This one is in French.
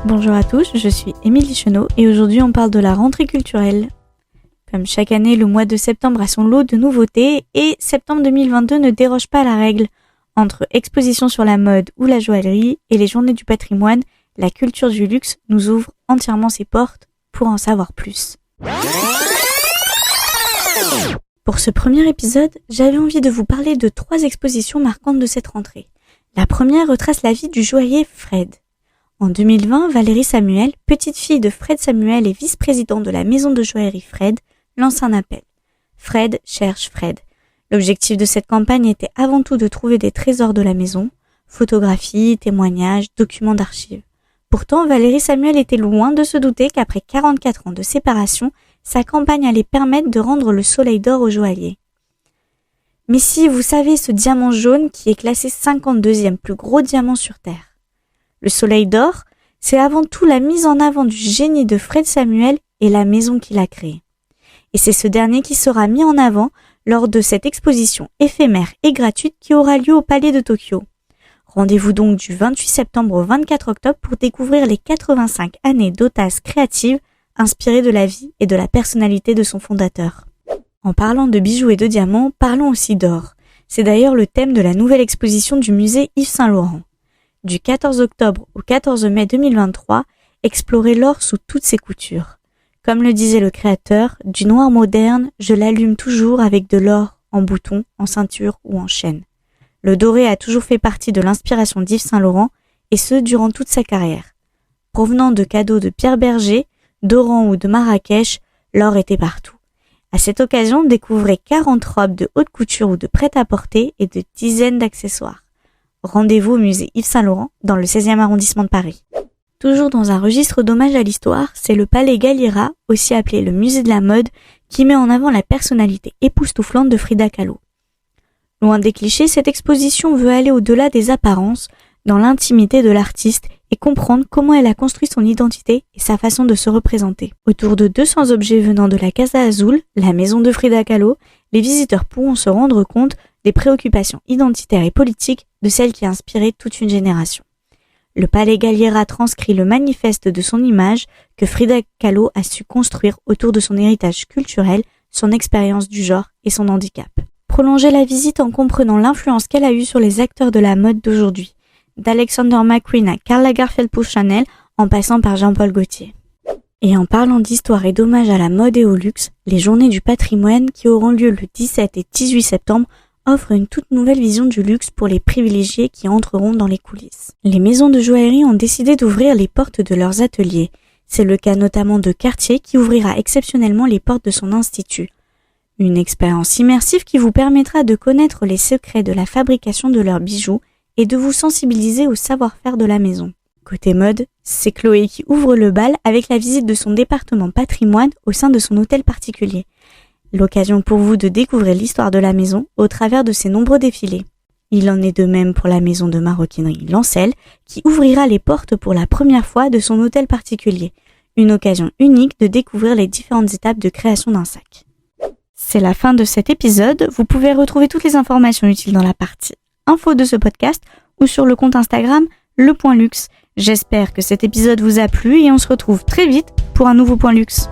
Bonjour à tous, je suis Émilie Chenot et aujourd'hui on parle de la rentrée culturelle. Comme chaque année, le mois de septembre a son lot de nouveautés et septembre 2022 ne déroge pas à la règle. Entre expositions sur la mode ou la joaillerie et les journées du patrimoine, la culture du luxe nous ouvre entièrement ses portes pour en savoir plus. Pour ce premier épisode, j'avais envie de vous parler de 3 expositions marquantes de cette rentrée. La première retrace la vie du joaillier Fred. En 2020, Valérie Samuel, petite fille de Fred Samuel et vice-présidente de la maison de joaillerie Fred, lance un appel. Fred cherche Fred. L'objectif de cette campagne était avant tout de trouver des trésors de la maison, photographies, témoignages, documents d'archives. Pourtant, Valérie Samuel était loin de se douter qu'après 44 ans de séparation, sa campagne allait permettre de rendre le soleil d'or au joaillier. Mais si vous savez ce diamant jaune qui est classé 52e plus gros diamant sur Terre. Le soleil d'or, c'est avant tout la mise en avant du génie de Fred Samuel et la maison qu'il a créée. Et c'est ce dernier qui sera mis en avant lors de cette exposition éphémère et gratuite qui aura lieu au Palais de Tokyo. Rendez-vous donc du 28 septembre au 24 octobre pour découvrir les 85 années d'audace créative inspirées de la vie et de la personnalité de son fondateur. En parlant de bijoux et de diamants, parlons aussi d'or. C'est d'ailleurs le thème de la nouvelle exposition du musée Yves Saint Laurent. Du 14 octobre au 14 mai 2023, explorez l'or sous toutes ses coutures. Comme le disait le créateur, du noir moderne, je l'allume toujours avec de l'or en bouton, en ceinture ou en chaîne. Le doré a toujours fait partie de l'inspiration d'Yves Saint Laurent, et ce durant toute sa carrière. Provenant de cadeaux de Pierre Berger, d'Oran ou de Marrakech, l'or était partout. À cette occasion, découvrez 40 robes de haute couture ou de prêt-à-porter et de dizaines d'accessoires. Rendez-vous au musée Yves Saint Laurent, dans le 16e arrondissement de Paris. Toujours dans un registre d'hommage à l'histoire, c'est le Palais Galliera, aussi appelé le musée de la mode, qui met en avant la personnalité époustouflante de Frida Kahlo. Loin des clichés, cette exposition veut aller au-delà des apparences, dans l'intimité de l'artiste et comprendre comment elle a construit son identité et sa façon de se représenter. Autour de 200 objets venant de la Casa Azul, la maison de Frida Kahlo, les visiteurs pourront se rendre compte des préoccupations identitaires et politiques de celle qui a inspiré toute une génération. Le Palais Galliera transcrit le manifeste de son image que Frida Kahlo a su construire autour de son héritage culturel, son expérience du genre et son handicap. Prolongez la visite en comprenant l'influence qu'elle a eue sur les acteurs de la mode d'aujourd'hui, d'Alexander McQueen à Karl Lagerfeld pour Chanel, en passant par Jean-Paul Gaultier. Et en parlant d'histoire et d'hommage à la mode et au luxe, les journées du patrimoine qui auront lieu le 17 et 18 septembre offre une toute nouvelle vision du luxe pour les privilégiés qui entreront dans les coulisses. Les maisons de joaillerie ont décidé d'ouvrir les portes de leurs ateliers. C'est le cas notamment de Cartier qui ouvrira exceptionnellement les portes de son institut. Une expérience immersive qui vous permettra de connaître les secrets de la fabrication de leurs bijoux et de vous sensibiliser au savoir-faire de la maison. Côté mode, c'est Chloé qui ouvre le bal avec la visite de son département patrimoine au sein de son hôtel particulier. L'occasion pour vous de découvrir l'histoire de la maison au travers de ses nombreux défilés. Il en est de même pour la maison de maroquinerie Lancel, qui ouvrira les portes pour la première fois de son hôtel particulier. Une occasion unique de découvrir les différentes étapes de création d'un sac. C'est la fin de cet épisode. Vous pouvez retrouver toutes les informations utiles dans la partie info de ce podcast ou sur le compte Instagram Le Point Luxe. J'espère que cet épisode vous a plu et on se retrouve très vite pour un nouveau Point Luxe.